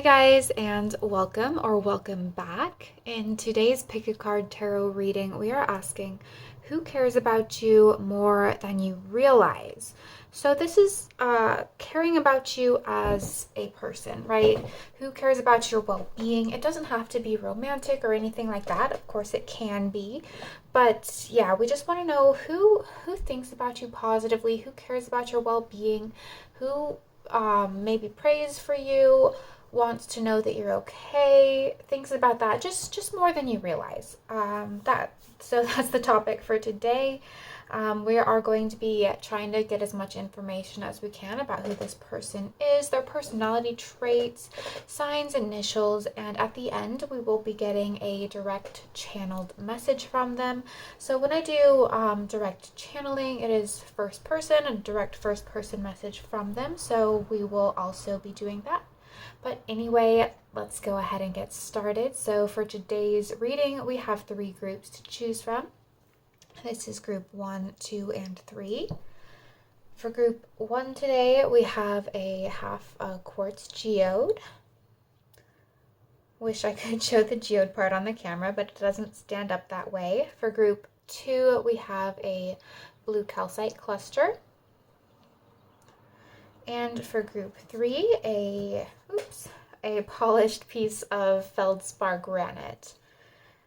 Hi guys, and welcome back. In today's Pick a Card Tarot reading, we are asking who cares about you more than you realize. So this is caring about you as a person, right? Who cares about your well-being? It doesn't have to be romantic or anything like that. Of course it can be. But yeah, we just want to know who thinks about you positively, who cares about your well-being, who maybe prays for you, wants to know that you're okay, thinks about that just more than you realize. So that's the topic for today. We are going to be trying to get as much information as we can about who this person is, their personality traits, signs, initials, and at the end we will be getting a direct channeled message from them. So when I do direct channeling, it is first person, a direct first person message from them. So we will also be doing that. But anyway, let's go ahead and get started. So for today's reading, we have 3 groups to choose from. This is group 1, 2, and 3. For group 1 today, we have a half quartz geode. Wish I could show the geode part on the camera, but it doesn't stand up that way. For group 2, we have a blue calcite cluster. And for group 3, a polished piece of feldspar granite.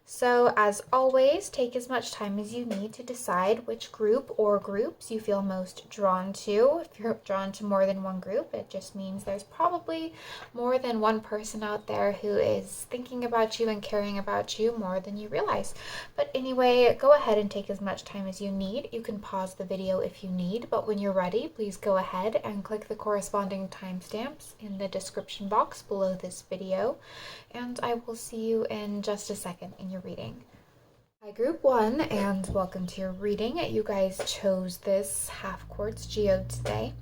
So as always, take as much time as you need to decide which group or groups you feel most drawn to. If you're drawn to more than one group, it just means there's probably more than one person out there who is thinking about you and caring about you more than you realize. But anyway, go ahead and take as much time as you need. You can pause the video if you need, but when you're ready, please go ahead and click the corresponding timestamps in the description box below this video. And I will see you in just a second in your reading. Hi group 1, and welcome to your reading. You guys chose this half quartz geode today.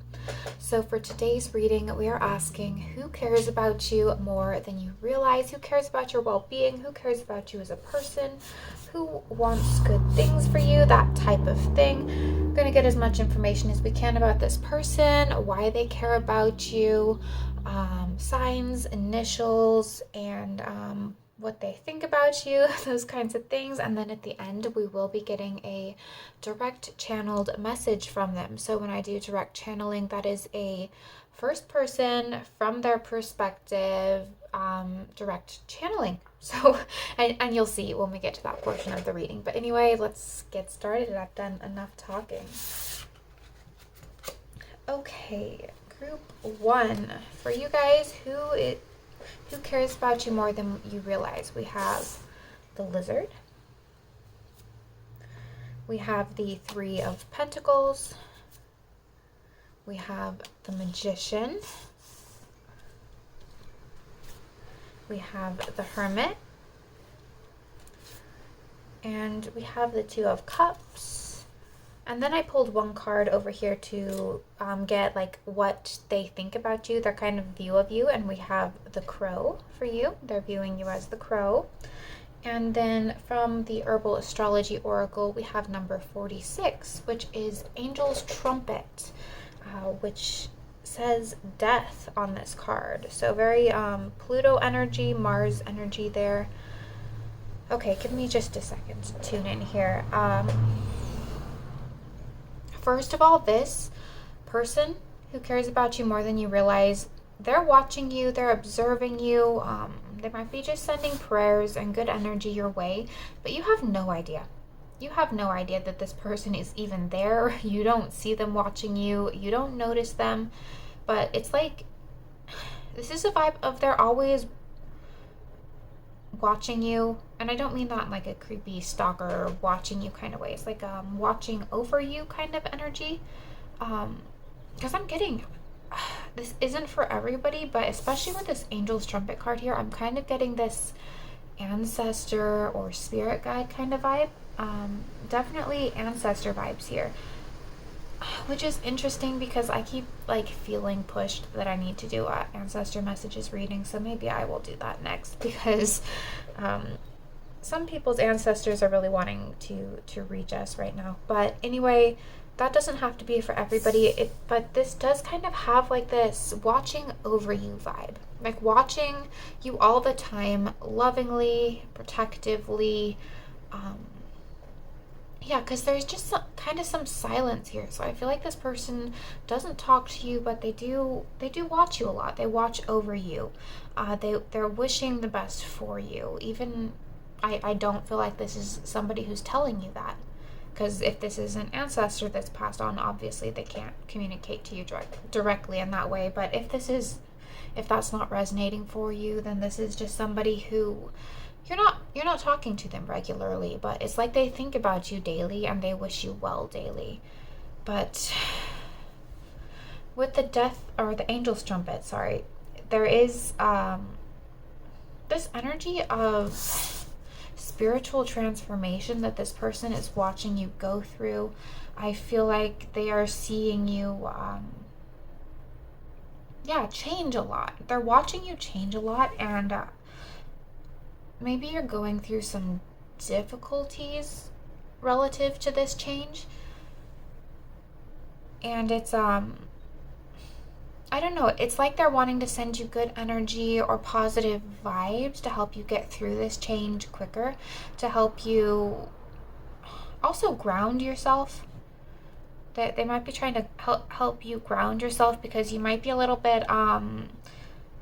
So for today's reading, we are asking who cares about you more than you realize, who cares about your well-being, who cares about you as a person, who wants good things for you, that type of thing. We're going to get as much information as we can about this person, why they care about you, signs, initials, and what they think about you, those kinds of things. And then at the end, we will be getting a direct channeled message from them. So when I do direct channeling, that is a first person from their perspective, direct channeling. So, and you'll see when we get to that portion of the reading. But anyway, let's get started. I've done enough talking. Okay, group 1. For you guys, who cares about you more than you realize? We have the Lizard. We have the 3 of Pentacles. We have the Magician. We have the Hermit. And we have the 2 of Cups. And then I pulled one card over here to get like what they think about you, their kind of view of you. And we have the Crow for you. They're viewing you as the Crow. And then from the Herbal Astrology Oracle, we have number 46, which is Angel's Trumpet, which says death on this card. So very Pluto energy, Mars energy there. Okay, give me just a second to tune in here. First of all, this person who cares about you more than you realize, they're watching you, they're observing you. They might be just sending prayers and good energy your way, but you have no idea. You have no idea that this person is even there. You don't see them watching you. You don't notice them, but it's like, this is a vibe of they're always watching you. And I don't mean that in like a creepy stalker watching you kind of way. It's like watching over you kind of energy. Because I'm getting, this isn't for everybody, but especially with this Angel's Trumpet card here, I'm kind of getting this ancestor or spirit guide kind of vibe. Definitely ancestor vibes here. Which is interesting because I keep like feeling pushed that I need to do a ancestor messages reading, so maybe I will do that next because some people's ancestors are really wanting to reach us right now. But anyway, that doesn't have to be for everybody, but this does kind of have like this watching over you vibe. Like watching you all the time, lovingly, protectively. Um, yeah, because there's just kind of some silence here. So I feel like this person doesn't talk to you, but they do watch you a lot. They watch over you. They're wishing the best for you. Even I don't feel like this is somebody who's telling you that. Because if this is an ancestor that's passed on, obviously they can't communicate to you directly in that way. But if that's not resonating for you, then this is just somebody who you're not talking to them regularly, but it's like they think about you daily and they wish you well daily. But with the death or the angel's trumpet, sorry, there is this energy of spiritual transformation that this person is watching you go through. I feel like they are seeing you change a lot. They're watching you change a lot, and maybe you're going through some difficulties relative to this change. And it's I don't know, it's like they're wanting to send you good energy or positive vibes to help you get through this change quicker, to help you also ground yourself. That they might be trying to help you ground yourself, because you might be a little bit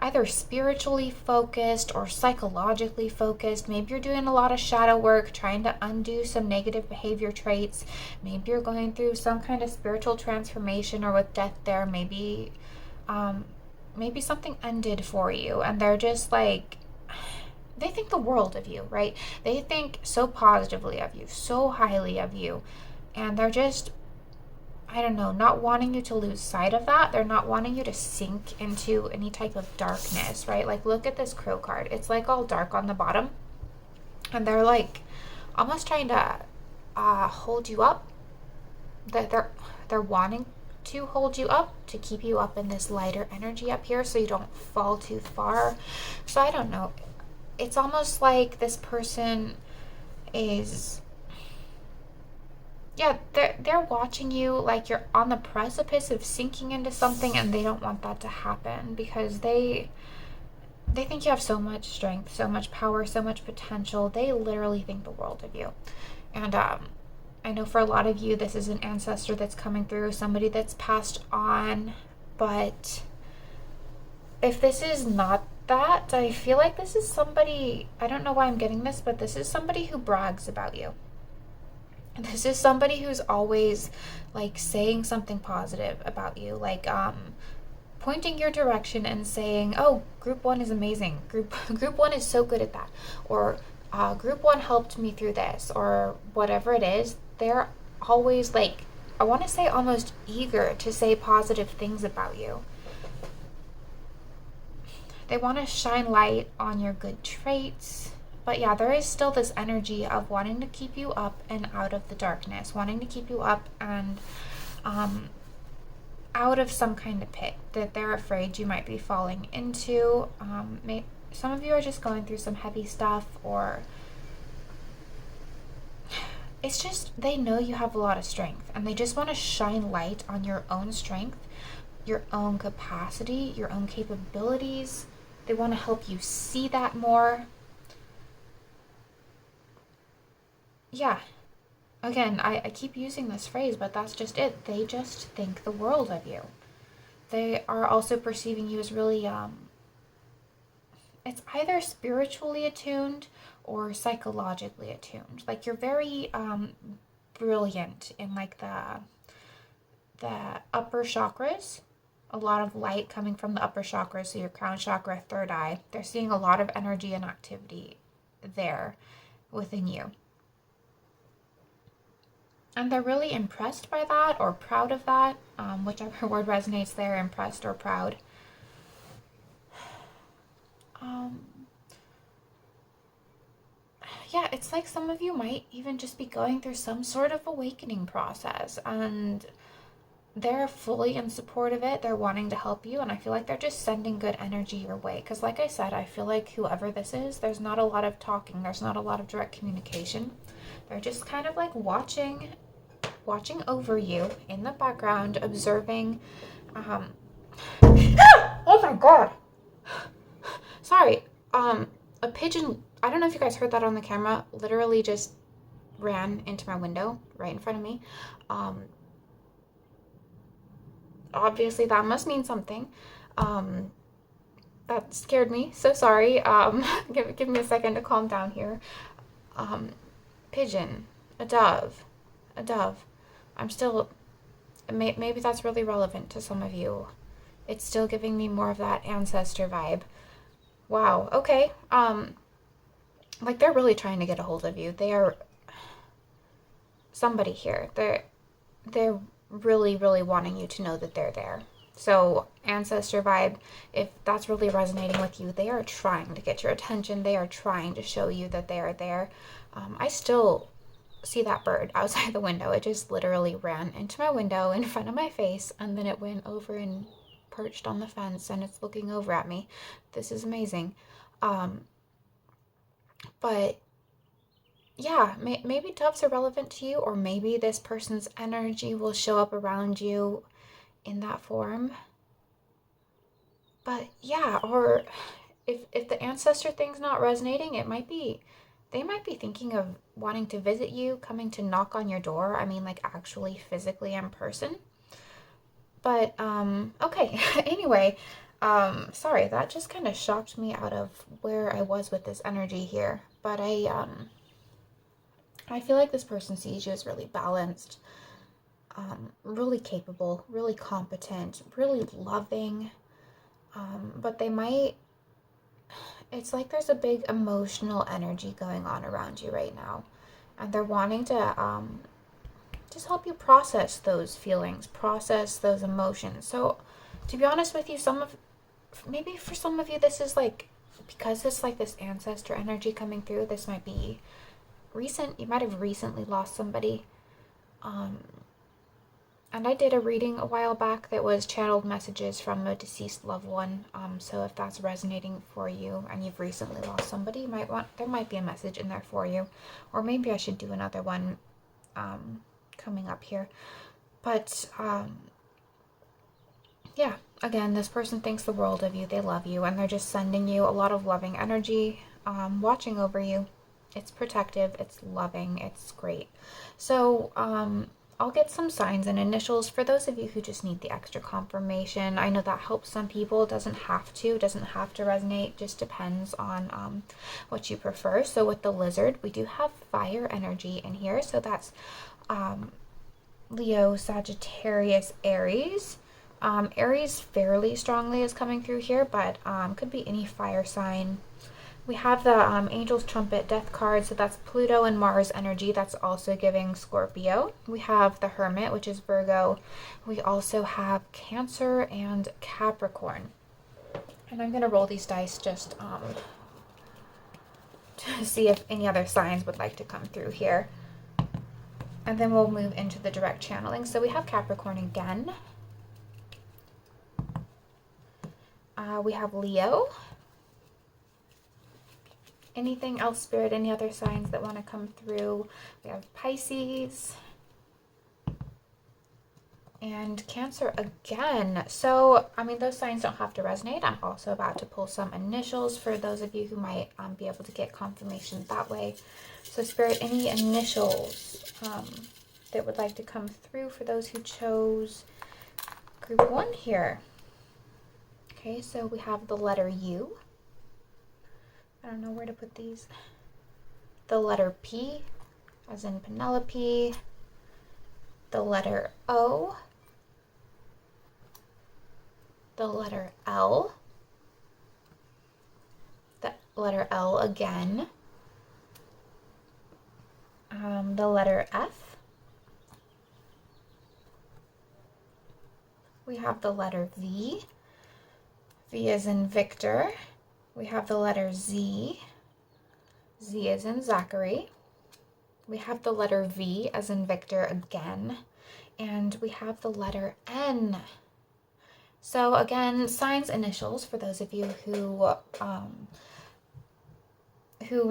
either spiritually focused or psychologically focused. Maybe you're doing a lot of shadow work, trying to undo some negative behavior traits. Maybe you're going through some kind of spiritual transformation, or with death there, maybe something ended for you, and they're just like, they think the world of you, right? They think so positively of you, so highly of you, and they're just, I don't know, not wanting you to lose sight of that. They're not wanting you to sink into any type of darkness, right? Like, look at this crow card. It's like all dark on the bottom, and they're like almost trying to hold you up. They're wanting to hold you up, to keep you up in this lighter energy up here so you don't fall too far. So I don't know. It's almost like this person is, yeah, they're watching you like you're on the precipice of sinking into something, and they don't want that to happen, because they think you have so much strength, so much power, so much potential. They literally think the world of you. And I know for a lot of you, this is an ancestor that's coming through, somebody that's passed on. But if this is not that, I feel like this is somebody, I don't know why I'm getting this, but this is somebody who brags about you. This is somebody who's always like saying something positive about you, like pointing your direction and saying, "Oh, group 1 is amazing. Group 1 is so good at that." Or group 1 helped me through this, or whatever it is. They're always like, I want to say almost eager to say positive things about you. They want to shine light on your good traits. But yeah, there is still this energy of wanting to keep you up and out of the darkness, wanting to keep you up and out of some kind of pit that they're afraid you might be falling into. Some of you are just going through some heavy stuff, or it's just they know you have a lot of strength, and they just want to shine light on your own strength, your own capacity, your own capabilities. They want to help you see that more. Yeah. Again, I keep using this phrase, but that's just it. They just think the world of you. They are also perceiving you as really, it's either spiritually attuned or psychologically attuned. Like, you're very brilliant in like the upper chakras. A lot of light coming from the upper chakras, so your crown chakra, third eye. They're seeing a lot of energy and activity there within you. And they're really impressed by that, or proud of that, whichever word resonates there, impressed or proud. Yeah, it's like some of you might even just be going through some sort of awakening process, and they're fully in support of it. They're wanting to help you, and I feel like they're just sending good energy your way. Because like I said, I feel like whoever this is, there's not a lot of talking. There's not a lot of direct communication. They're just kind of like watching watching over you in the background, observing. Oh my god! Sorry. A pigeon. I don't know if you guys heard that on the camera. Literally just ran into my window right in front of me. Obviously that must mean something. That scared me. So sorry. Give me a second to calm down here. Pigeon, a dove, a dove. I'm still. Maybe that's really relevant to some of you. It's still giving me more of that ancestor vibe. Wow. Okay. Like they're really trying to get a hold of you. They are somebody here. They're really, really wanting you to know that they're there. So ancestor vibe, if that's really resonating with you, they are trying to get your attention. They are trying to show you that they are there. I still see that bird outside the window. It just literally ran into my window in front of my face, and then it went over and perched on the fence, and it's looking over at me. This is amazing. But yeah, maybe doves are relevant to you, or maybe this person's energy will show up around you in that form. But yeah, or if the ancestor thing's not resonating, they might be thinking of wanting to visit you, coming to knock on your door. I mean, like actually physically in person. But okay. Anyway, sorry, that just kind of shocked me out of where I was with this energy here. But I feel like this person sees you as really balanced, really capable, really competent, really loving. But they might, it's like there's a big emotional energy going on around you right now. And they're wanting to just help you process those feelings, process those emotions. So to be honest with you, maybe for some of you, this is like, because it's like this ancestor energy coming through, this might be recent. You might have recently lost somebody. And I did a reading a while back that was channeled messages from a deceased loved one. So if that's resonating for you and you've recently lost somebody, there might be a message in there for you. Or maybe I should do another one coming up here. But yeah, again, this person thinks the world of you. They love you, and they're just sending you a lot of loving energy, watching over you. It's protective, it's loving, it's great. So I'll get some signs and initials for those of you who just need the extra confirmation. I know that helps some people. It doesn't have to resonate, just depends on what you prefer. So with the lizard, we do have fire energy in here. So that's Leo, Sagittarius, Aries. Aries fairly strongly is coming through here, but could be any fire sign. We have the Angel's Trumpet Death card, so that's Pluto and Mars energy. That's also giving Scorpio. We have the Hermit, which is Virgo. We also have Cancer and Capricorn. And I'm going to roll these dice just to see if any other signs would like to come through here. And then we'll move into the direct channeling. So we have Capricorn again. We have Leo. Anything else, Spirit? Any other signs that want to come through? We have Pisces. And Cancer again. So, I mean, those signs don't have to resonate. I'm also about to pull some initials for those of you who might be able to get confirmation that way. So, Spirit, any initials that would like to come through for those who chose group 1 here? Okay, so we have the letter U. I don't know where to put these. The letter P, as in Penelope. The letter O. The letter L. The letter L again. The letter F. We have the letter V. V as in Victor. We have the letter Z. Z as in Zachary. We have the letter V as in Victor again. And we have the letter N. So again, signs, initials for those of you who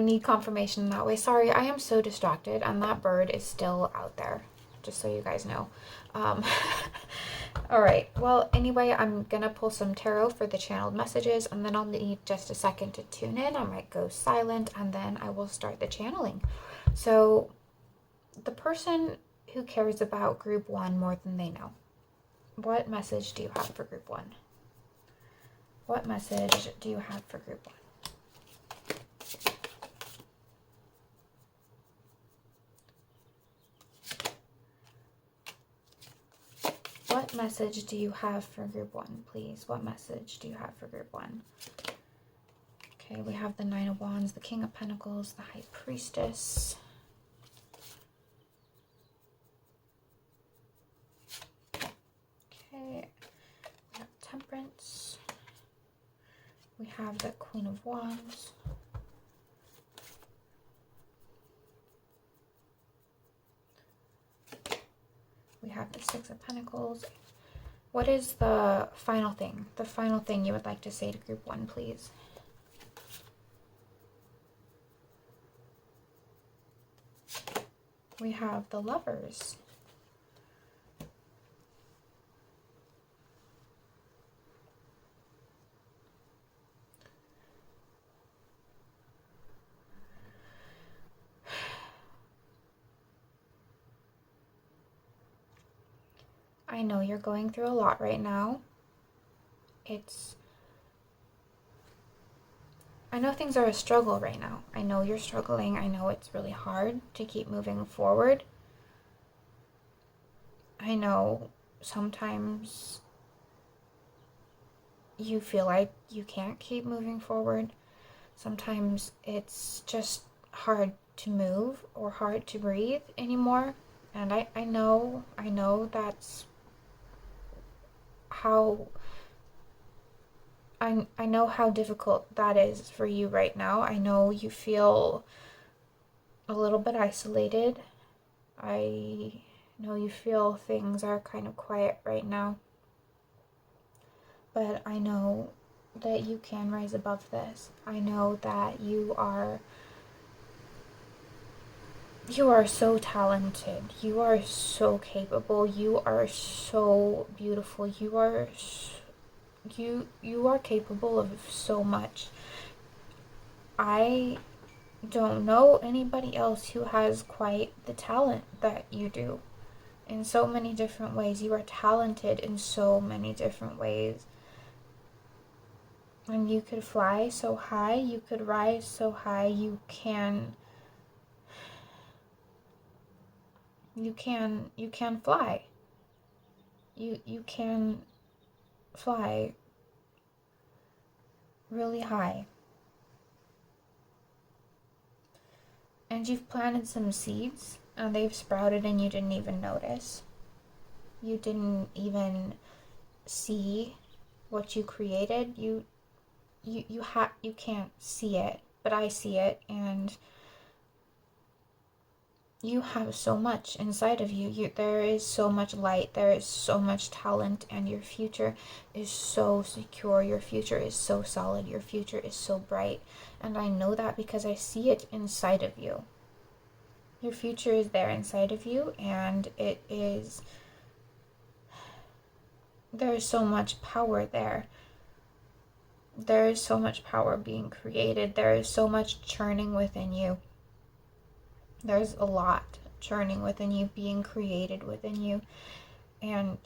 need confirmation that way. Sorry, I am so distracted, and that bird is still out there, just so you guys know. All right, well, anyway, I'm gonna pull some tarot for the channeled messages, and then I'll need just a second to tune in. I might go silent, and then I will start the channeling. So the person who cares about group 1 more than they know, what message do you have for group 1? What message do you have for group 1? What message do you have for group 1, please? What message do you have for group 1? Okay, we have the 9 of Wands, the King of Pentacles, the High Priestess. Okay, we have Temperance. We have the Queen of Wands. We have the 6 of Pentacles. What is the final thing? The final thing you would like to say to group 1, please? We have the Lovers. I know you're going through a lot right now. I know things are a struggle right now. I know you're struggling. I know it's really hard to keep moving forward. I know sometimes you feel like you can't keep moving forward. Sometimes it's just hard to move or hard to breathe anymore. And I know that's how I know how difficult that is for you right now. I know you feel a little bit isolated. I know you feel things are kind of quiet right now. But I know that you can rise above this. I know that you are so talented. You are so capable. You are so beautiful. You are capable of so much. I don't know anybody else who has quite the talent that you do. In so many different ways. You are talented in so many different ways. And you could fly so high. You could rise so high. You can fly. You can fly really high. And you've planted some seeds and they've sprouted and you didn't even notice. You didn't even see what you created. You can't see it, but I see it, and you have so much inside of you. There is so much light, there is so much talent, and your future is so secure. Your future is so solid. Your future is so bright. And I know that because I see it inside of you. Your future is there inside of you, and there is so much power there. There is so much power being created. There is so much churning within you. There's a lot churning within you, being created within you. And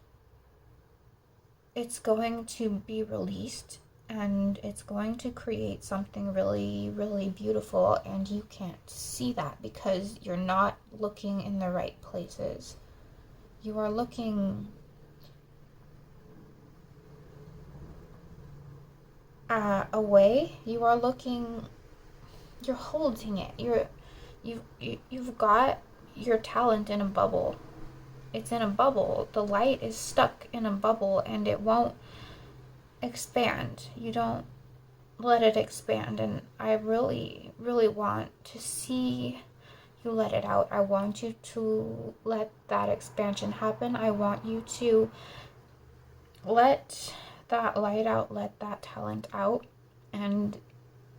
it's going to be released, and it's going to create something really, really beautiful. And you can't see that because you're not looking in the right places. You are looking away. You're holding it. You've got your talent in a bubble. It's in a bubble. The light is stuck in a bubble and it won't expand. You don't let it expand. And I really, really want to see you let it out. I want you to let that expansion happen. I want you to let that light out, let that talent out. And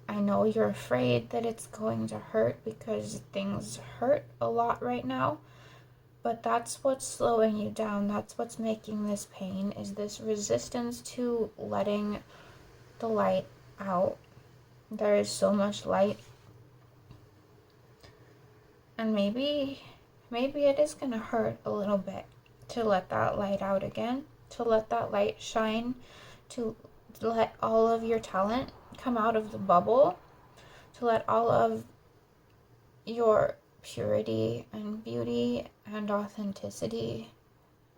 I know you're afraid that it's going to hurt because things hurt a lot right now. But that's what's slowing you down. That's what's making this pain, is this resistance to letting the light out. There is so much light. And maybe it is going to hurt a little bit to let that light out again, to let that light shine, to let all of your talent come out of the bubble, to let all of your purity and beauty and authenticity,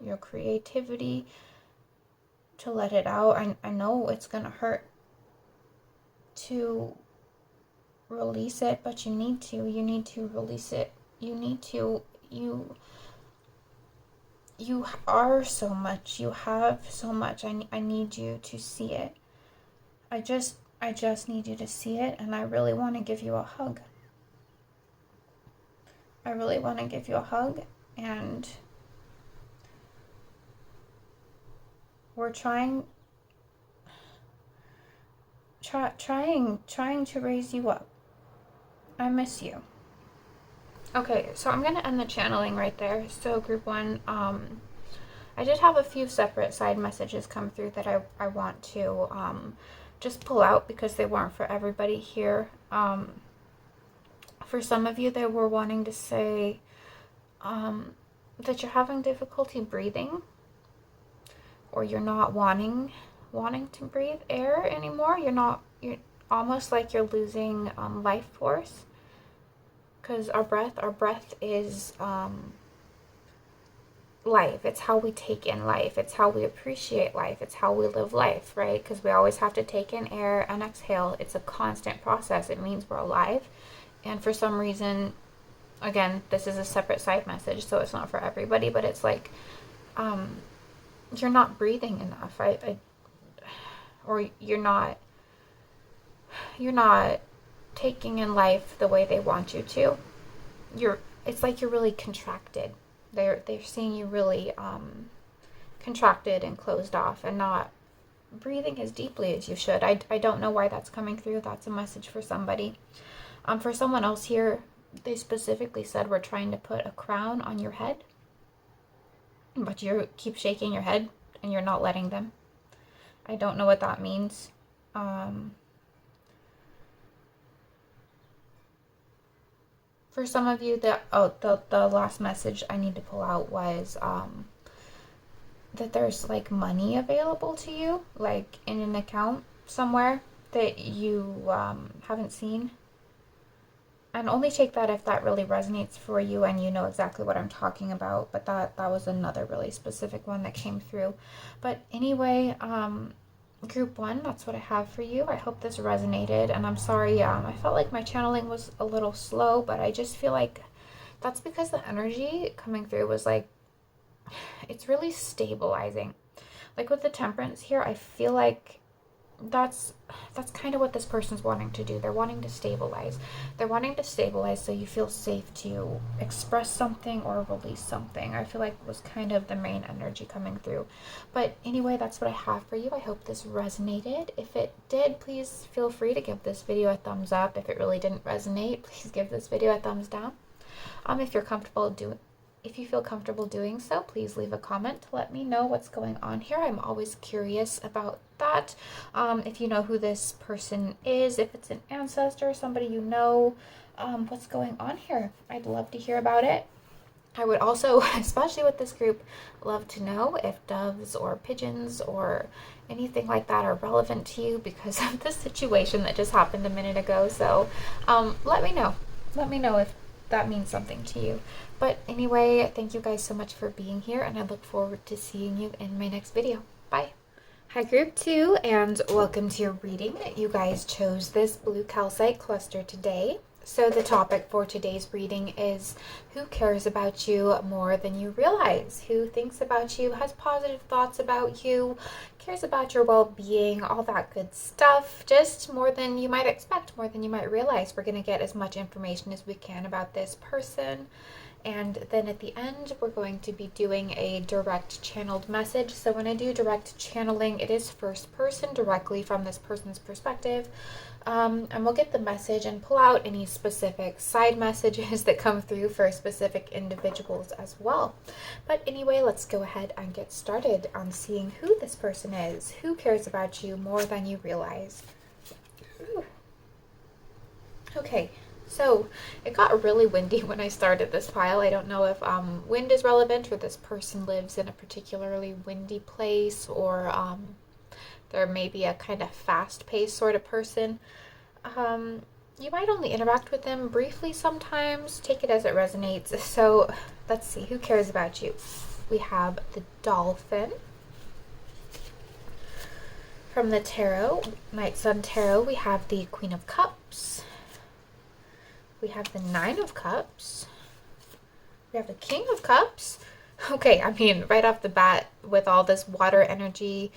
your creativity, to let it out. I know it's gonna hurt to release it, but you need to release it. You are so much, you have so much. I need you to see it. I just need you to see it, and I really want to give you a hug. I really want to give you a hug, and we're trying to raise you up. I miss you. Okay, so I'm gonna end the channeling right there. So group 1, I did have a few separate side messages come through that I want to just pull out because they weren't for everybody here. For some of you, they were wanting to say that you're having difficulty breathing, or you're not wanting to breathe air anymore. You're almost like you're losing life force, because our breath is life. It's how we take in life. It's how we appreciate life. It's how we live life, right? Because we always have to take in air and exhale. It's a constant process. It means we're alive. And for some reason, again, this is a separate side message, so it's not for everybody, but it's like you're not breathing enough. Or you're not taking in life the way they want you to. It's like you're really contracted. They're seeing you really contracted and closed off, and not breathing as deeply as you should. I don't know why that's coming through. That's a message for somebody. For someone else here, they specifically said we're trying to put a crown on your head, but you keep shaking your head and you're not letting them. I don't know what that means. For some of you, the last message I need to pull out was that there's like money available to you, like in an account somewhere that you haven't seen. And only take that if that really resonates for you and you know exactly what I'm talking about. But that was another really specific one that came through. But anyway, group 1, that's what I have for you. I hope this resonated, and I'm sorry, I felt like my channeling was a little slow, but I just feel like that's because the energy coming through was like, it's really stabilizing. Like with the Temperance here, I feel like that's kind of what this person's wanting to do. They're wanting to stabilize. They're wanting to stabilize so you feel safe to express something or release something. I feel like was kind of the main energy coming through. But anyway, that's what I have for you. I hope this resonated. If it did, please feel free to give this video a thumbs up. If it really didn't resonate, please give this video a thumbs down. If you feel comfortable doing so, please leave a comment to let me know what's going on here. I'm always curious about that. If you know who this person is, if it's an ancestor, somebody you know, what's going on here, I'd love to hear about it. I would also, especially with this group, love to know if doves or pigeons or anything like that are relevant to you because of the situation that just happened a minute ago. So let me know. Let me know if that means something to you. But anyway, thank you guys so much for being here, and I look forward to seeing you in my next video. Bye. Hi group 2, and welcome to your reading. You guys chose this blue calcite cluster today. So the topic for today's reading is who cares about you more than you realize? Who thinks about you, has positive thoughts about you, cares about your well-being, all that good stuff, just more than you might expect, more than you might realize. We're going to get as much information as we can about this person. And then at the end, we're going to be doing a direct channeled message. So when I do direct channeling, it is first person, directly from this person's perspective. And we'll get the message and pull out any specific side messages that come through for specific individuals as well. But anyway, let's go ahead and get started on seeing who this person is, who cares about you more than you realize. Ooh. Okay. So it got really windy when I started this file. I don't know if wind is relevant, or this person lives in a particularly windy place, or they're maybe a kind of fast-paced sort of person. You might only interact with them briefly sometimes. Take it as it resonates. So let's see, who cares about you? We have the Dolphin. From the Tarot, Night Sun Tarot, we have the Queen of Cups. We have the Nine of Cups. We have the King of Cups. Okay, I mean, right off the bat, with all this water energy,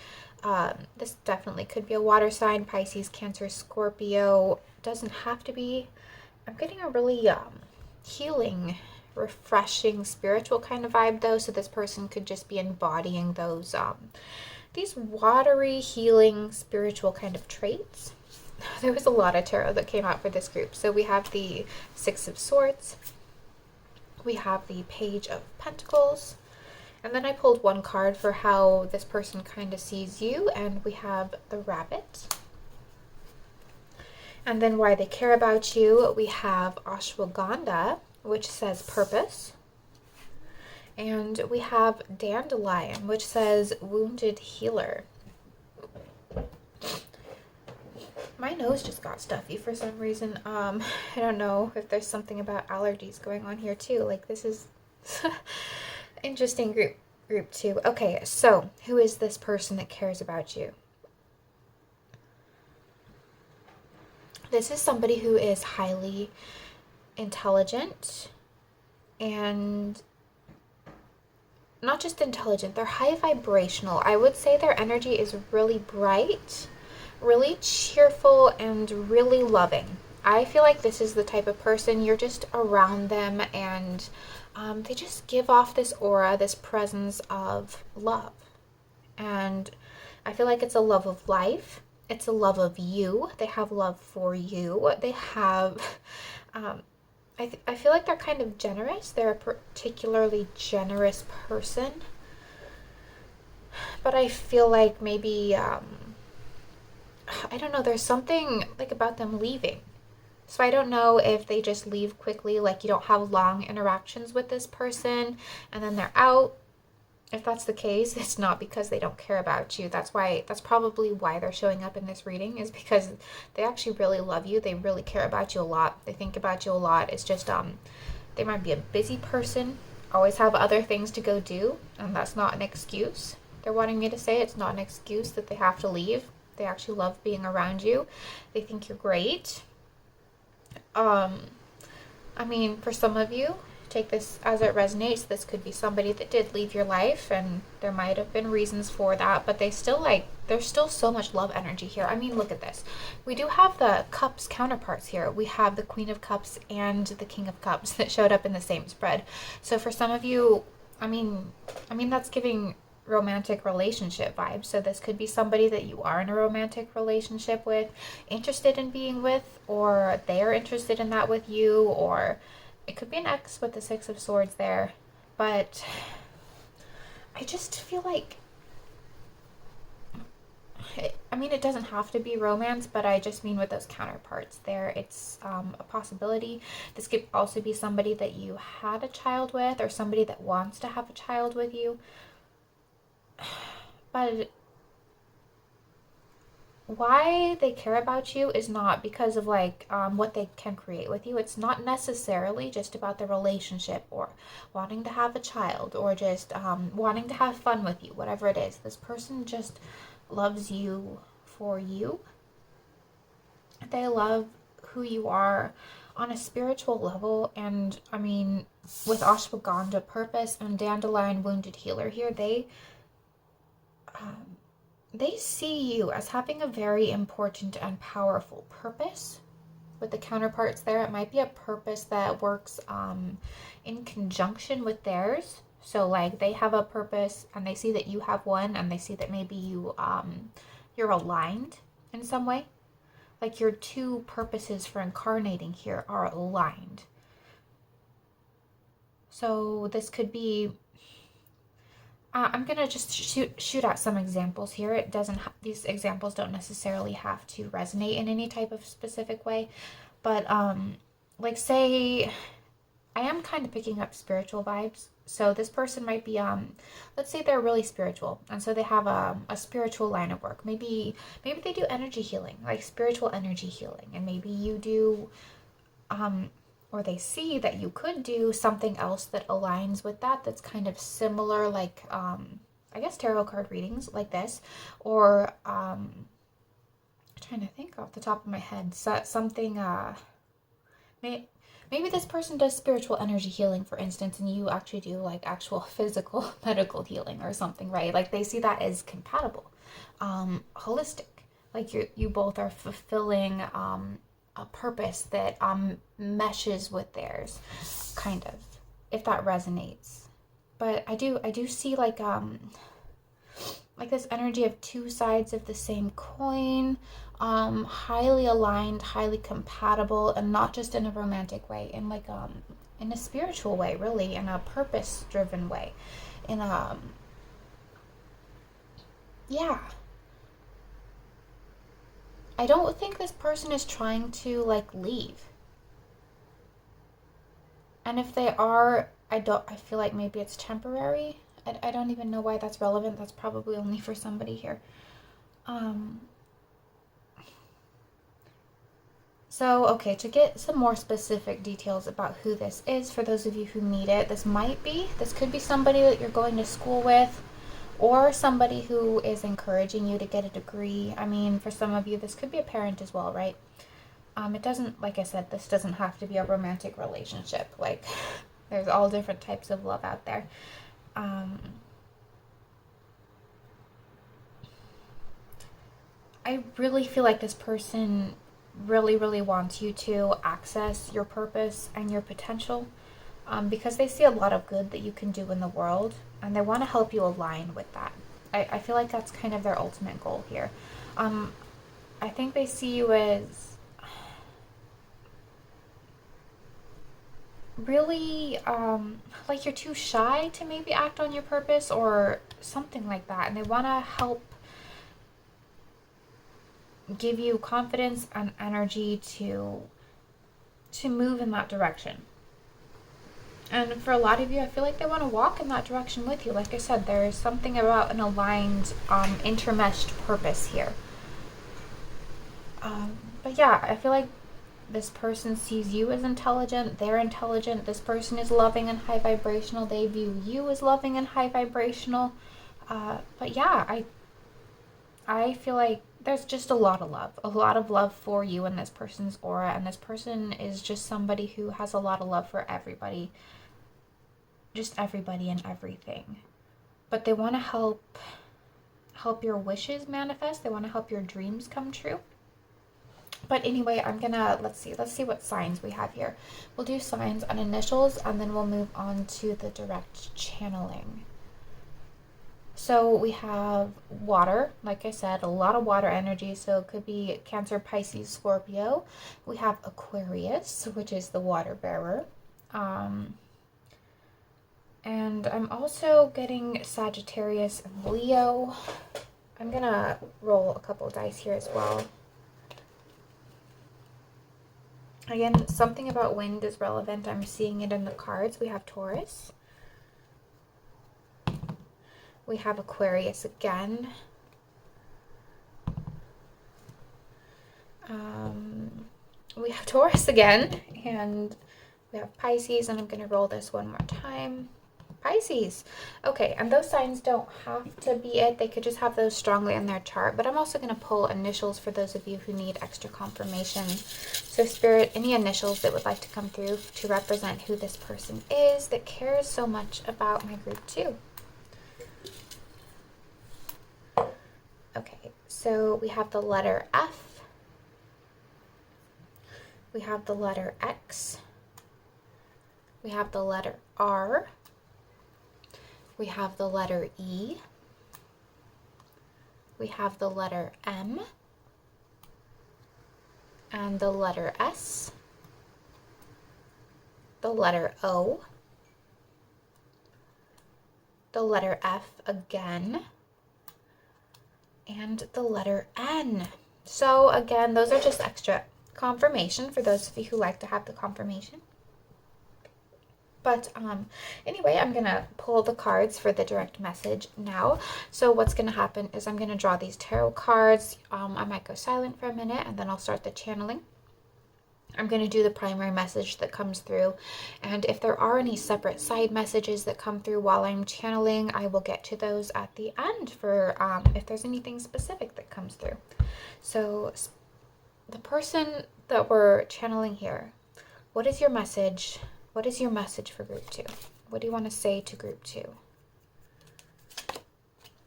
this definitely could be a water sign, Pisces, Cancer, Scorpio. Doesn't have to be. I'm getting a really healing, refreshing, spiritual kind of vibe, though, so this person could just be embodying those, these watery, healing, spiritual kind of traits. There was a lot of tarot that came out for this group. So we have the Six of Swords. We have the Page of Pentacles. And then I pulled one card for how this person kind of sees you. And we have the Rabbit. And then why they care about you, we have Ashwagandha, which says purpose. And we have Dandelion, which says wounded healer. My nose just got stuffy for some reason. I don't know if there's something about allergies going on here too. Like, this is interesting group too. Okay, so who is this person that cares about you? This is somebody who is highly intelligent, and not just intelligent, they're high vibrational. I would say their energy is really bright, really cheerful, and really loving. I feel like this is the type of person, you're just around them, and they just give off this aura, this presence of love. And I feel like it's a love of life. It's a love of you. They have love for you. They have, I feel like they're kind of generous. They're a particularly generous person. But I feel like maybe, I don't know, there's something like about them leaving. So I don't know if they just leave quickly, like you don't have long interactions with this person and then they're out. If that's the case, it's not because they don't care about you. That's probably why they're showing up in this reading, is because they actually really love you. They really care about you a lot. They think about you a lot. It's just, they might be a busy person, always have other things to go do, and that's not an excuse. They're wanting me to say it's not an excuse that they have to leave. They actually love being around you. They think you're great. I mean, for some of you, take this as it resonates. This could be somebody that did leave your life, and there might have been reasons for that, but there's still so much love energy here. I mean, look at this. We do have the Cups counterparts here. We have the Queen of Cups and the King of Cups that showed up in the same spread. So for some of you, I mean that's giving romantic relationship vibes. So this could be somebody that you are in a romantic relationship with, interested in being with, or they're interested in that with you, or it could be an ex with the Six of Swords there. But I just feel like, I mean, it doesn't have to be romance, but I just mean with those counterparts there, it's a possibility. This could also be somebody that you had a child with, or somebody that wants to have a child with you. But why they care about you is not because of like what they can create with you. It's not necessarily just about the relationship or wanting to have a child or just wanting to have fun with you, whatever it is. This person just loves you for you. They love who you are on a spiritual level. And I mean, with Ashwagandha, purpose, and Dandelion, wounded healer here, they see you as having a very important and powerful purpose. With the counterparts there, it might be a purpose that works in conjunction with theirs. So like they have a purpose and they see that you have one, and they see that maybe you're aligned in some way. Like your two purposes for incarnating here are aligned. So this could be I'm gonna just shoot out some examples here. It doesn't. These examples don't necessarily have to resonate in any type of specific way, but like say, I am kind of picking up spiritual vibes. So this person might be let's say they're really spiritual, and so they have a spiritual line of work. Maybe they do energy healing, like spiritual energy healing, and maybe you do or they see that you could do something else that aligns with that, that's kind of similar, like I guess tarot card readings like this, or I'm trying to think off the top of my head, something maybe this person does spiritual energy healing, for instance, and you actually do like actual physical medical healing or something, right? Like they see that as compatible, holistic, like you both are fulfilling a purpose that meshes with theirs, kind of, if that resonates. But I do see like this energy of two sides of the same coin, highly aligned, highly compatible, and not just in a romantic way, in like in a spiritual way, really, in a purpose driven way, in a yeah. I don't think this person is trying to like leave. And if they are, I feel like maybe it's temporary. I don't even know why that's relevant. That's probably only for somebody here. So, okay, to get some more specific details about who this is, for those of you who need it, this could be somebody that you're going to school with, or somebody who is encouraging you to get a degree. I mean, for some of you, this could be a parent as well, right? It doesn't, like I said, this doesn't have to be a romantic relationship. Like, there's all different types of love out there. I really feel like this person really, really wants you to access your purpose and your potential, because they see a lot of good that you can do in the world, and they want to help you align with that. I feel like that's kind of their ultimate goal here. I think they see you as really like you're too shy to maybe act on your purpose or something like that, and they want to help give you confidence and energy to move in that direction. And for a lot of you, I feel like they want to walk in that direction with you. Like I said, there's something about an aligned, intermeshed purpose here. But yeah, I feel like this person sees you as intelligent, they're intelligent, this person is loving and high vibrational, they view you as loving and high vibrational. But yeah, I feel like there's just a lot of love for you in this person's aura, and this person is just somebody who has a lot of love for everybody, just everybody and everything. But they want to help your wishes manifest. They want to help your dreams come true. But anyway, let's see what signs we have here. We'll do signs and initials, and then we'll move on to the direct channeling. So we have water, like I said, a lot of water energy. So it could be Cancer, Pisces, Scorpio. We have Aquarius, which is the water bearer. And I'm also getting Sagittarius and Leo. I'm going to roll a couple dice here as well. Again, something about wind is relevant. I'm seeing it in the cards. We have Taurus. We have Aquarius again. We have Taurus again, and we have Pisces, and I'm going to roll this one more time. Pisces. Okay, and those signs don't have to be it. They could just have those strongly in their chart, but I'm also going to pull initials for those of you who need extra confirmation. So Spirit, any initials that would like to come through to represent who this person is that cares so much about my group too. Okay. So we have the letter F, we have the letter X, we have the letter R, we have the letter E, we have the letter M, and the letter S, the letter O, the letter F again, and the letter N. So again, those are just extra confirmation for those of you who like to have the confirmation. But anyway, I'm going to pull the cards for the direct message now. So what's going to happen is I'm going to draw these tarot cards. I might go silent for a minute and then I'll start the channeling. I'm going to do the primary message that comes through. And if there are any separate side messages that come through while I'm channeling, I will get to those at the end for if there's anything specific that comes through. So the person that we're channeling here, what is your message? What is your message for group 2? What do you want to say to group 2?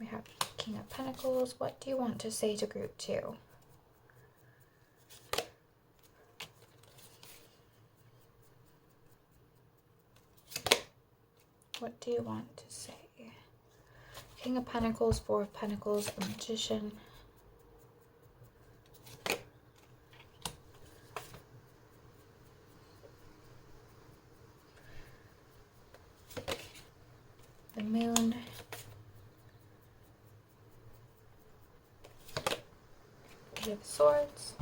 We have King of Pentacles. What do you want to say to group 2? What do you want to say? King of Pentacles, Four of Pentacles, the Magician. The Moon. Eight of Swords.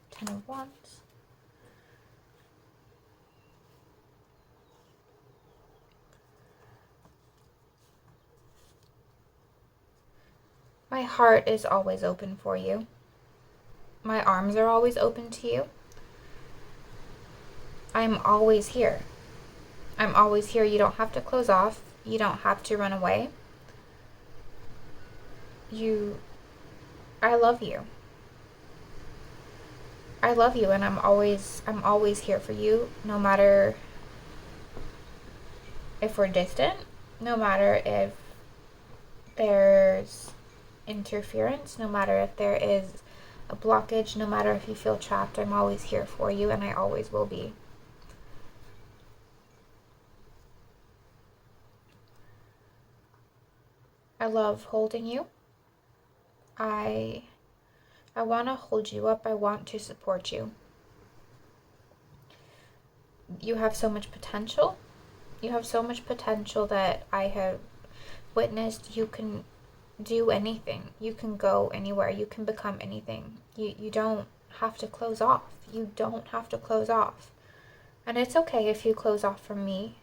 Ten of Wands. My heart is always open for you. My arms are always open to you. I'm always here. I'm always here. You don't have to close off. You don't have to run away. I love you. I love you, and I'm always here for you, no matter if we're distant, no matter if there's interference, no matter if there is a blockage, no matter if you feel trapped. I'm always here for you, and I always will be. I love holding you. I want to hold you up. I want to support you. You have so much potential. You have so much potential that I have witnessed. You can do anything. You can go anywhere. You can become anything. You don't have to close off. You don't have to close off. And it's okay if you close off from me,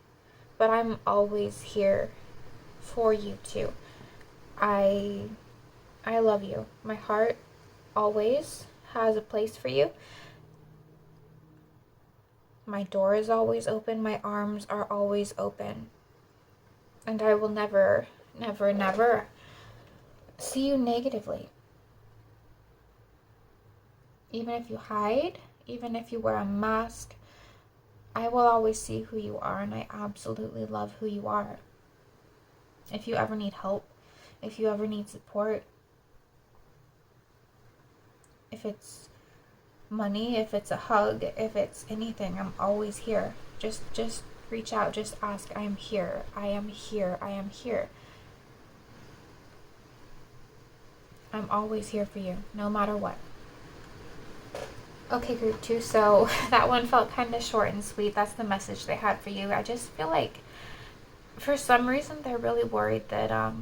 but I'm always here for you too. I love you. My heart always has a place for you. My door is always open. My arms are always open. And I will never, never, never see you negatively. Even if you hide, even if you wear a mask, I will always see who you are, and I absolutely love who you are. If you ever need help, if you ever need support, if it's money, if it's a hug, if it's anything, I'm always here. Just reach out, just ask. I am here. I am here. I am here. I'm always here for you, no matter what. Okay, group 2, so that one felt kind of short and sweet. That's the message they had for you. I just feel like for some reason they're really worried that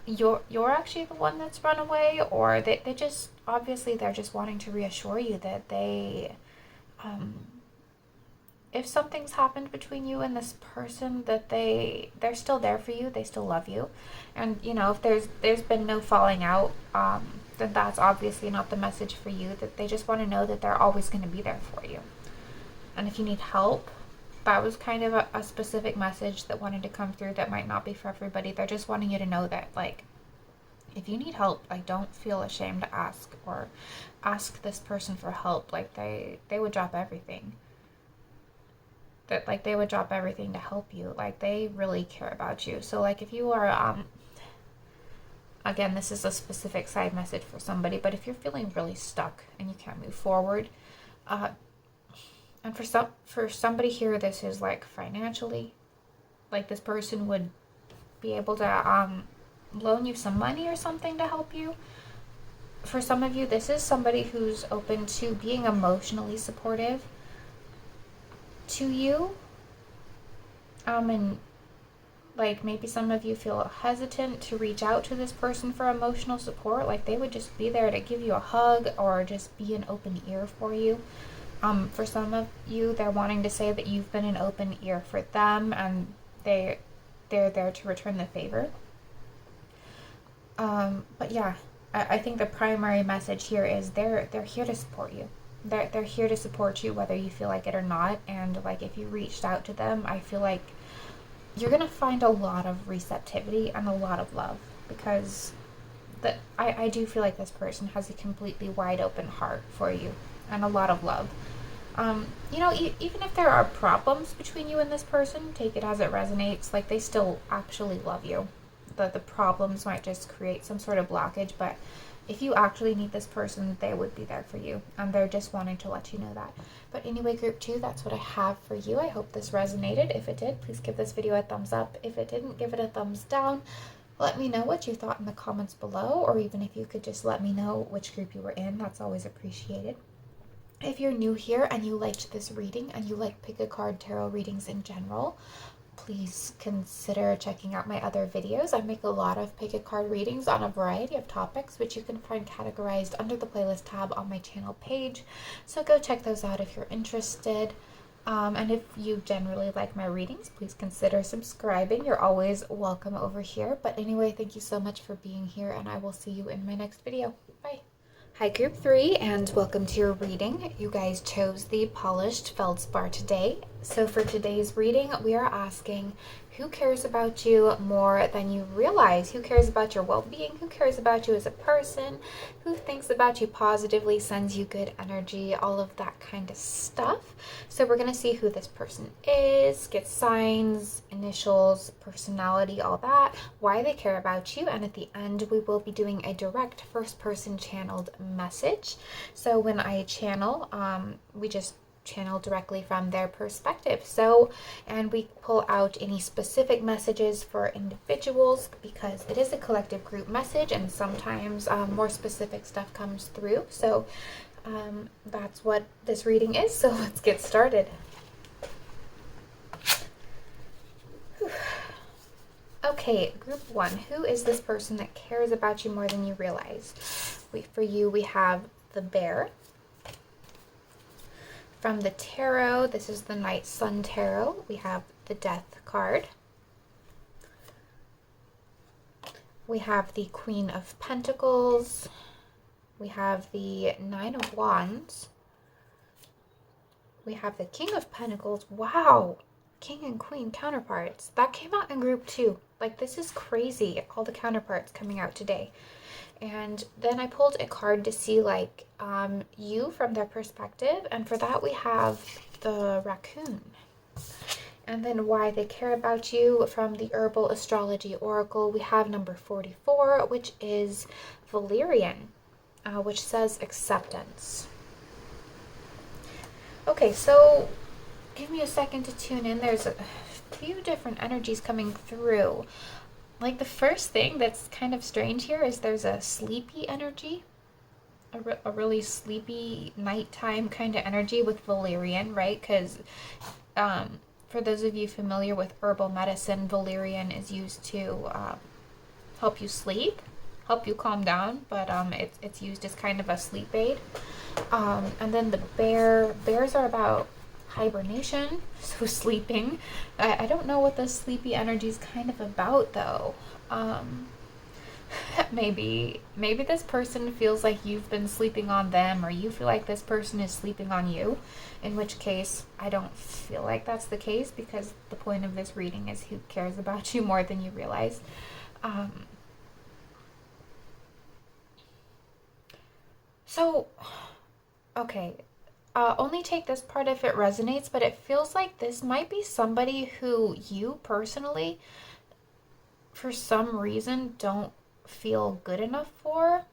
you're actually the one that's run away, or they just, obviously they're just wanting to reassure you that they if something's happened between you and this person, that they're still there for you. They still love you. And you know, if there's been no falling out, then that's obviously not the message for you. That they just want to know that they're always going to be there for you. And if you need help, that was kind of a specific message that wanted to come through that might not be for everybody. They're just wanting you to know that, like, if you need help, like, don't feel ashamed to ask, or ask this person for help. Like, they would drop everything. that like they would drop everything to help you. Like they really care about you. So like if you are again, this is a specific side message for somebody, but if you're feeling really stuck and you can't move forward, and for somebody here, this is like financially, like this person would be able to loan you some money or something to help you. For some of you, this is somebody who's open to being emotionally supportive to you. And like maybe some of you feel hesitant to reach out to this person for emotional support. Like they would just be there to give you a hug or just be an open ear for you. For some of you, they're wanting to say that you've been an open ear for them and they're there to return the favor. But yeah, I think the primary message here is they're here to support you. They're here to support you whether you feel like it or not. And like if you reached out to them, I feel like you're gonna find a lot of receptivity and a lot of love, because I do feel like this person has a completely wide open heart for you and a lot of love. You know, even if there are problems between you and this person, take it as it resonates. Like they still actually love you. The problems might just create some sort of blockage, but if you actually need this person, they would be there for you, and they're just wanting to let you know that. But anyway, group 2, that's what I have for you. I hope this resonated. If it did, please give this video a thumbs up. If it didn't, give it a thumbs down. Let me know what you thought in the comments below, or even if you could just let me know which group you were in. That's always appreciated. If you're new here and you liked this reading and you like pick a card tarot readings in general, please consider checking out my other videos. I make a lot of pick a card readings on a variety of topics, which you can find categorized under the playlist tab on my channel page. So go check those out if you're interested. And if you generally like my readings, please consider subscribing. You're always welcome over here. But anyway, thank you so much for being here, and I will see you in my next video. Bye. Hi group 3, and welcome to your reading. You guys chose the polished feldspar today. So for today's reading, we are asking, who cares about you more than you realize? Who cares about your well-being? Who cares about you as a person? Who thinks about you positively, sends you good energy, all of that kind of stuff. So we're going to see who this person is, get signs, initials, personality, all that, why they care about you, and at the end we will be doing a direct first-person channeled message. So when I channel, we just channel directly from their perspective. So, and we pull out any specific messages for individuals because it is a collective group message, and sometimes more specific stuff comes through. So that's what this reading is. So let's get started. Whew. Okay, group 1, who is this person that cares about you more than you realize? For you, we have the Bear. From the tarot, this is the Night Sun Tarot. We have the Death card. We have the Queen of Pentacles. We have the Nine of Wands. We have the King of Pentacles. Wow! King and Queen counterparts. That came out in group 2. Like, this is crazy. All the counterparts coming out today. And then I pulled a card to see like you from their perspective, and for that we have the Raccoon. And then why they care about you from the Herbal Astrology Oracle, we have number 44, which is Valerian, which says acceptance. Okay, so give me a second to tune in. There's a few different energies coming through. Like the first thing that's kind of strange here is there's a sleepy energy, a really sleepy nighttime kind of energy with Valerian, right? Because for those of you familiar with herbal medicine, Valerian is used to help you sleep, help you calm down, but it's used as kind of a sleep aid. And then the bears are about hibernation, so sleeping. I don't know what the sleepy energy is kind of about though. Maybe this person feels like you've been sleeping on them, or you feel like this person is sleeping on you, in which case I don't feel like that's the case, because the point of this reading is who cares about you more than you realize. So okay, only take this part if it resonates, but it feels like this might be somebody who you personally, for some reason, don't feel good enough for,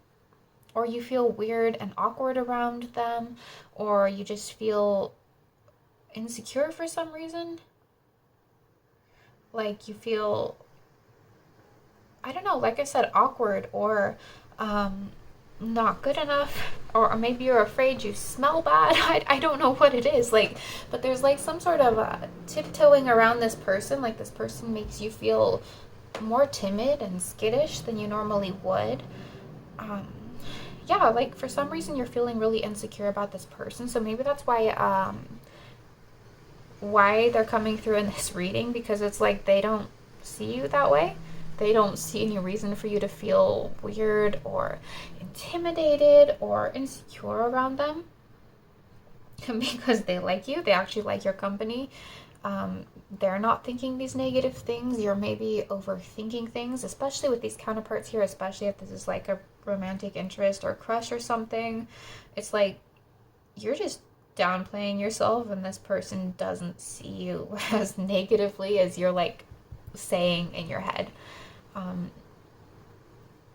or you feel weird and awkward around them, or you just feel insecure for some reason. Like you feel, I don't know, like I said, awkward or not good enough, or maybe you're afraid you smell bad. I don't know what it is, like, but there's like some sort of tiptoeing around this person. Like this person makes you feel more timid and skittish than you normally would. Yeah, like for some reason you're feeling really insecure about this person, so maybe that's why they're coming through in this reading, because it's like they don't see you that way. They don't see any reason for you to feel weird or intimidated or insecure around them because they like you. They actually like your company. They're not thinking these negative things. You're maybe overthinking things, especially with these counterparts here, especially if this is like a romantic interest or crush or something. It's like you're just downplaying yourself and this person doesn't see you as negatively as you're like saying in your head.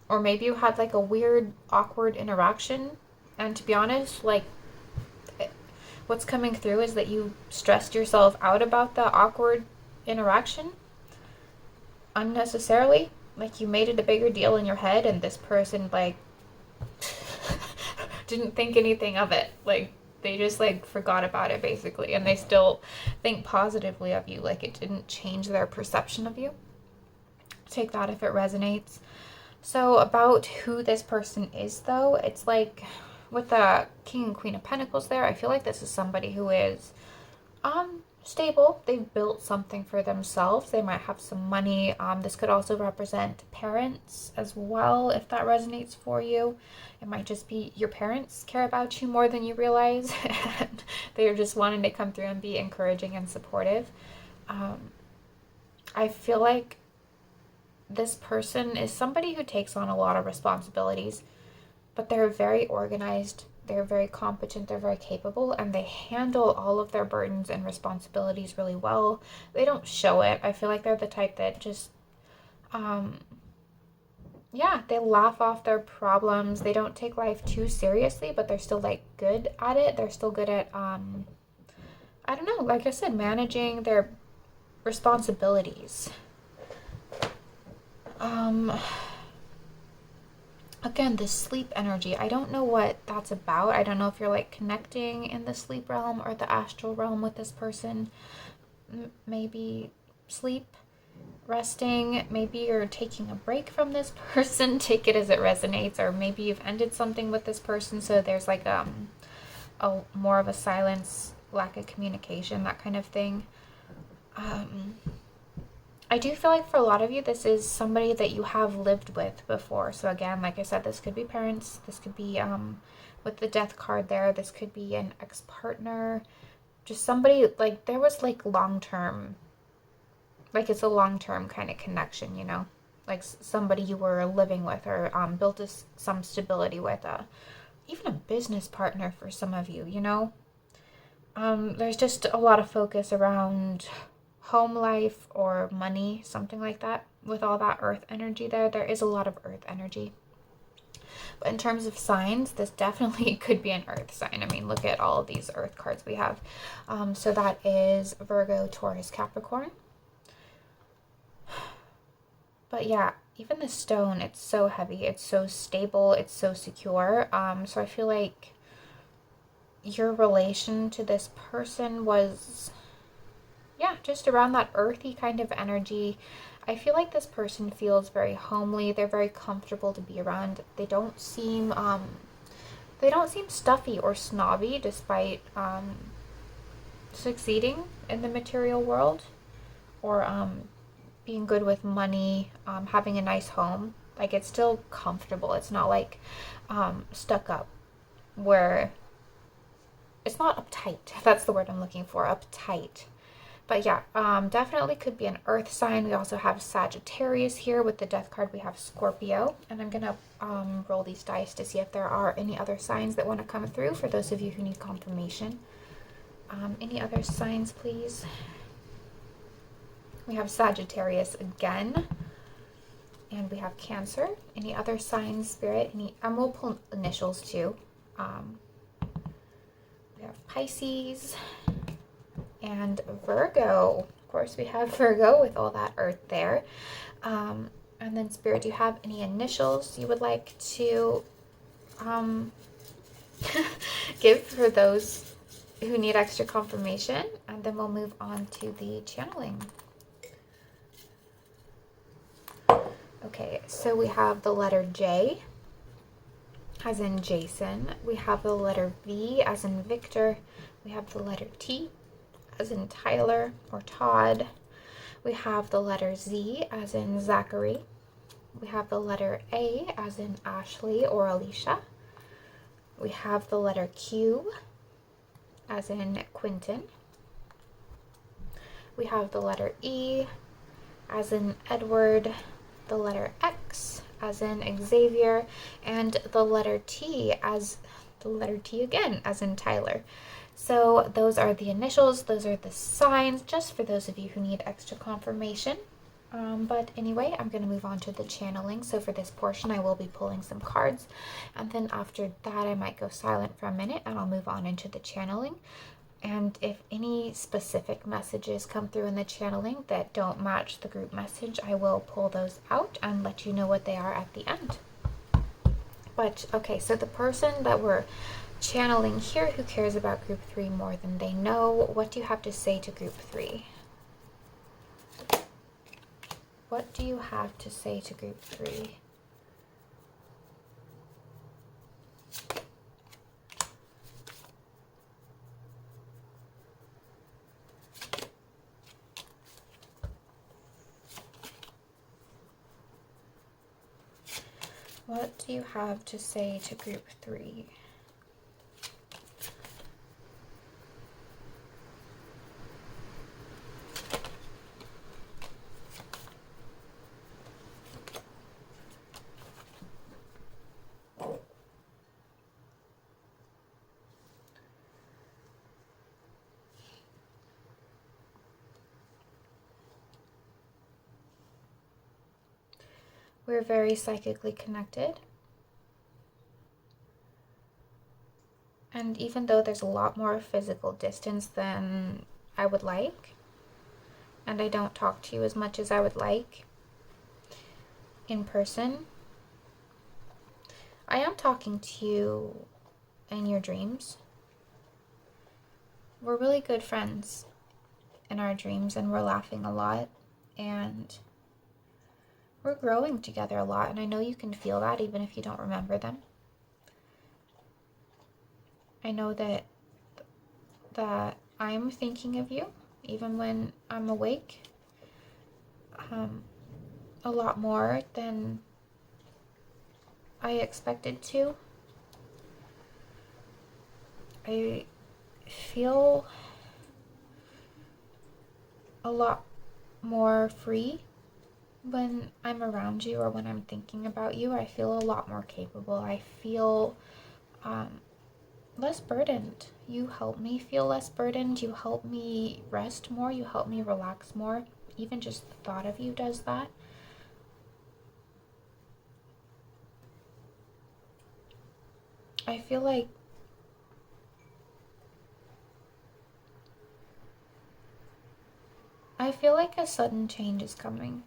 Or maybe you had like a weird, awkward interaction, and to be honest, like what's coming through is that you stressed yourself out about the awkward interaction unnecessarily. Like you made it a bigger deal in your head, and this person like didn't think anything of it. Like they just like forgot about it basically, and they still think positively of you. Like it didn't change their perception of you. Take that if it resonates. So about who this person is though, it's like with the King and Queen of Pentacles there, I feel like this is somebody who is stable. They've built something for themselves. They might have some money. This could also represent parents as well, if that resonates for you. It might just be your parents care about you more than you realize. And they're just wanting to come through and be encouraging and supportive. I feel like this person is somebody who takes on a lot of responsibilities, but they're very organized, they're very competent, they're very capable, and they handle all of their burdens and responsibilities really well. They don't show it. I feel like they're the type that just, they laugh off their problems. They don't take life too seriously, but they're still like good at it. They're still good at, I don't know, like I said, managing their responsibilities. Again, this sleep energy, I don't know what that's about. I don't know if you're like connecting in the sleep realm or the astral realm with this person. Maybe sleep, resting, maybe you're taking a break from this person. Take it as it resonates, or maybe you've ended something with this person, so there's like a more of a silence, lack of communication, that kind of thing. I do feel like for a lot of you, this is somebody that you have lived with before. So again, like I said, this could be parents. This could be, with the death card there, this could be an ex-partner. Just somebody, like, there was, like, long-term, like, it's a long-term kind of connection, you know? Like, somebody you were living with or built some stability with. Even a business partner for some of you, you know? There's just a lot of focus around home life or money, something like that. With all that earth energy there is a lot of earth energy. But in terms of signs, this definitely could be an earth sign. I mean, look at all of these earth cards we have. So that is Virgo, Taurus, Capricorn. But yeah, even the stone, it's so heavy, it's so stable, it's so secure. So I feel like your relation to this person was, just around that earthy kind of energy. I feel like this person feels very homely. They're very comfortable to be around. They don't seem stuffy or snobby, despite succeeding in the material world, or being good with money, having a nice home. Like, it's still comfortable. It's not like stuck up, where it's not uptight. That's the word I'm looking for, uptight. But yeah, definitely could be an earth sign. We also have Sagittarius here. With the death card, we have Scorpio. And I'm going to roll these dice to see if there are any other signs that want to come through for those of you who need confirmation. Any other signs, please? We have Sagittarius again. And we have Cancer. Any other signs, Spirit? And we'll pull initials too. We have Pisces and Virgo. Of course, we have Virgo with all that earth there. And then, Spirit, do you have any initials you would like to give for those who need extra confirmation? And then we'll move on to the channeling. Okay, so we have the letter J, as in Jason. We have the letter V, as in Victor. We have the letter T, as in Tyler or Todd. We have the letter Z, as in Zachary. We have the letter A, as in Ashley or Alicia. We have the letter Q, as in Quentin. We have the letter E, as in Edward. The letter X, as in Xavier, and the letter T again, as in Tyler. So those are the initials, those are the signs, just for those of you who need extra confirmation. But anyway, I'm going to move on to the channeling. So for this portion, I will be pulling some cards, and then after that, I might go silent for a minute, and I'll move on into the channeling. And if any specific messages come through in the channeling that don't match the group message, I will pull those out and let you know what they are at the end. But, okay, so the person that we're channeling here who cares about group 3 more than they know, what do you have to say to group 3? What do you have to say to group 3? What do you have to say to group 3? We're very psychically connected. And even though there's a lot more physical distance than I would like, and I don't talk to you as much as I would like in person, I am talking to you in your dreams. We're really good friends in our dreams, and we're laughing a lot, and we're growing together a lot, and I know you can feel that even if you don't remember them. I know that I'm thinking of you even when I'm awake, a lot more than I expected to. I feel a lot more free when I'm around you or when I'm thinking about you. I feel a lot more capable. I feel less burdened. You help me feel less burdened. You help me rest more. You help me relax more. Even just the thought of you does that. I feel like a sudden change is coming.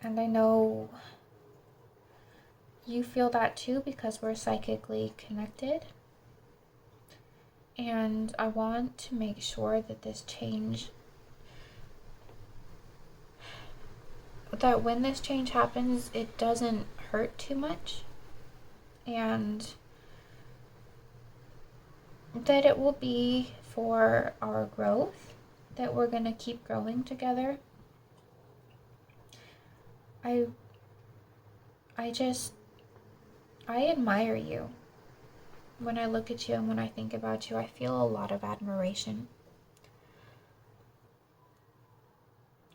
And I know you feel that too, because we're psychically connected. And I want to make sure that this change, that when this change happens, it doesn't hurt too much. And that it will be for our growth, that we're going to keep growing together. I admire you. When I look at you and when I think about you, I feel a lot of admiration.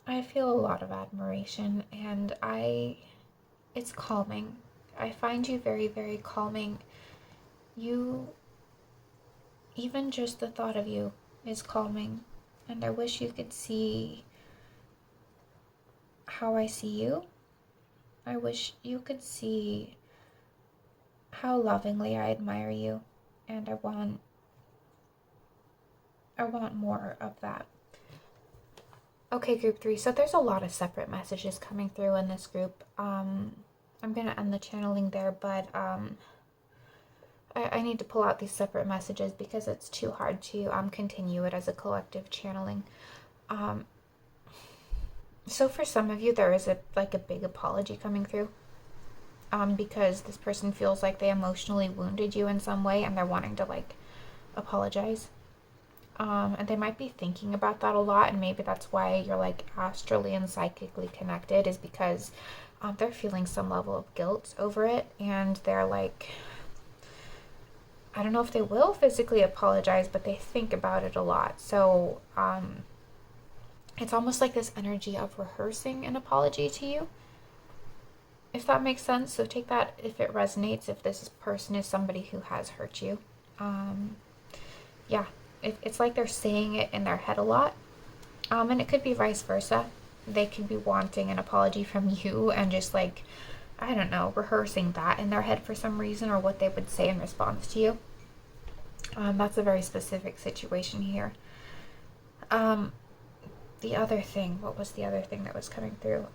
I feel a lot of admiration, and it's calming. I find you very, very calming. You, even just the thought of you is calming, and I wish you could see how I see you. I wish you could see how lovingly I admire you, and I want more of that. Okay, group 3. So there's a lot of separate messages coming through in this group. I'm gonna end the channeling there, but I need to pull out these separate messages because it's too hard to continue it as a collective channeling. So for some of you, there is a big apology coming through. Because this person feels like they emotionally wounded you in some way, and they're wanting to apologize. And they might be thinking about that a lot, and maybe that's why you're astrally and psychically connected, is because they're feeling some level of guilt over it, and they're I don't know if they will physically apologize, but they think about it a lot. So it's almost like this energy of rehearsing an apology to you, if that makes sense. So take that if it resonates, if this person is somebody who has hurt you. Yeah, it's like they're saying it in their head a lot. And it could be vice versa. They could be wanting an apology from you and just I don't know, rehearsing that in their head for some reason, or what they would say in response to you. That's a very specific situation here. The other thing, what was the other thing that was coming through?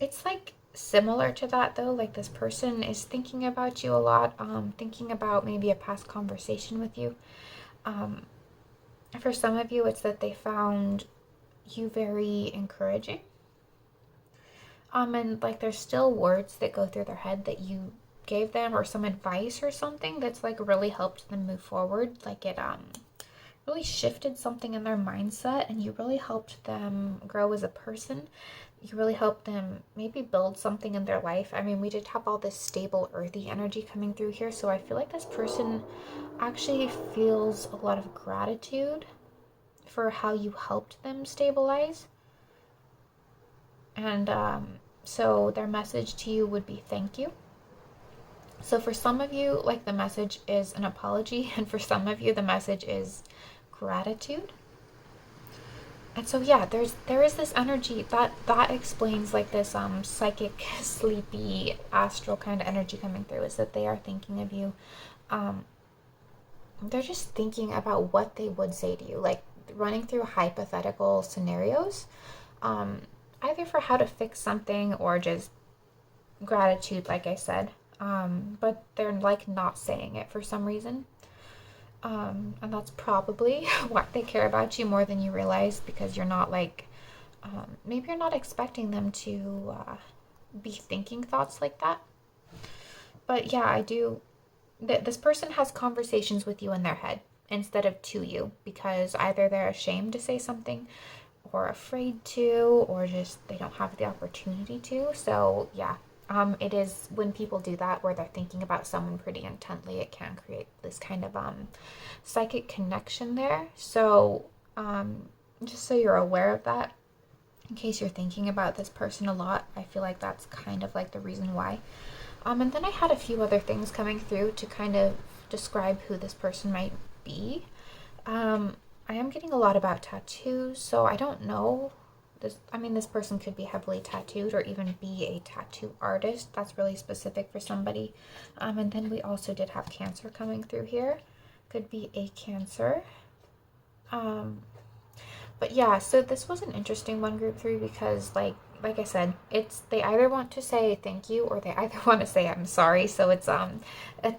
It's similar to that though. This person is thinking about you a lot, thinking about maybe a past conversation with you. For some of you, it's that they found you very encouraging. And there's still words that go through their head that you gave them, or some advice or something that's really helped them move forward. It really shifted something in their mindset, and you really helped them grow as a person. You really helped them maybe build something in their life. I mean, we did have all this stable earthy energy coming through here, so I feel like this person actually feels a lot of gratitude for how you helped them stabilize. And so their message to you would be thank you. So for some of you, the message is an apology, and for some of you, the message is gratitude. And so yeah, there is this energy that explains this psychic, sleepy, astral kind of energy coming through, is that they are thinking of you. They're just thinking about what they would say to you, running through hypothetical scenarios, either for how to fix something or just gratitude, like I said. But they're not saying it for some reason. And that's probably why they care about you more than you realize, because you're not maybe you're not expecting them to be thinking thoughts like that. But yeah, I do. This person has conversations with you in their head instead of to you, because either they're ashamed to say something, or afraid to, or just they don't have the opportunity to. So yeah, it is when people do that, where they're thinking about someone pretty intently, it can create this kind of psychic connection there. So just so you're aware of that, in case you're thinking about this person a lot, I feel like that's kind of the reason why. And then I had a few other things coming through to kind of describe who this person might be. I am getting a lot about tattoos, so I don't know. This person could be heavily tattooed, or even be a tattoo artist. That's really specific for somebody. And then we also did have Cancer coming through here. Could be a Cancer. But yeah, so this was an interesting one, group 3, because like I said, it's they either want to say thank you, or they either want to say I'm sorry. So it's a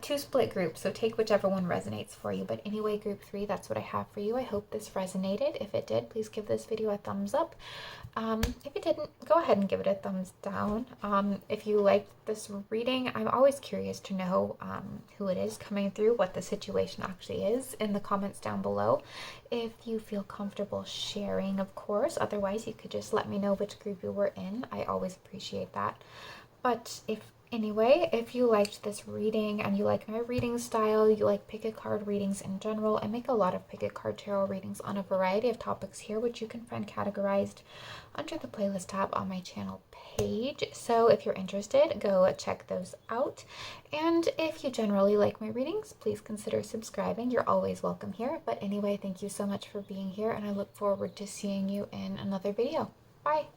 2 split group, so take whichever one resonates for you. But anyway, group 3, that's what I have for you. I hope this resonated. If it did, please give this video a thumbs up. If it didn't, go ahead and give it a thumbs down. If you liked this reading, I'm always curious to know who it is coming through, what the situation actually is, in the comments down below. If you feel comfortable sharing, of course. Otherwise, you could just let me know which group you were in. I always appreciate that. But if Anyway, if you liked this reading and you like my reading style, you like pick a card readings in general, I make a lot of pick a card tarot readings on a variety of topics here, which you can find categorized under the playlist tab on my channel page. So if you're interested, go check those out. And if you generally like my readings, please consider subscribing. You're always welcome here. But anyway, thank you so much for being here, and I look forward to seeing you in another video. Bye!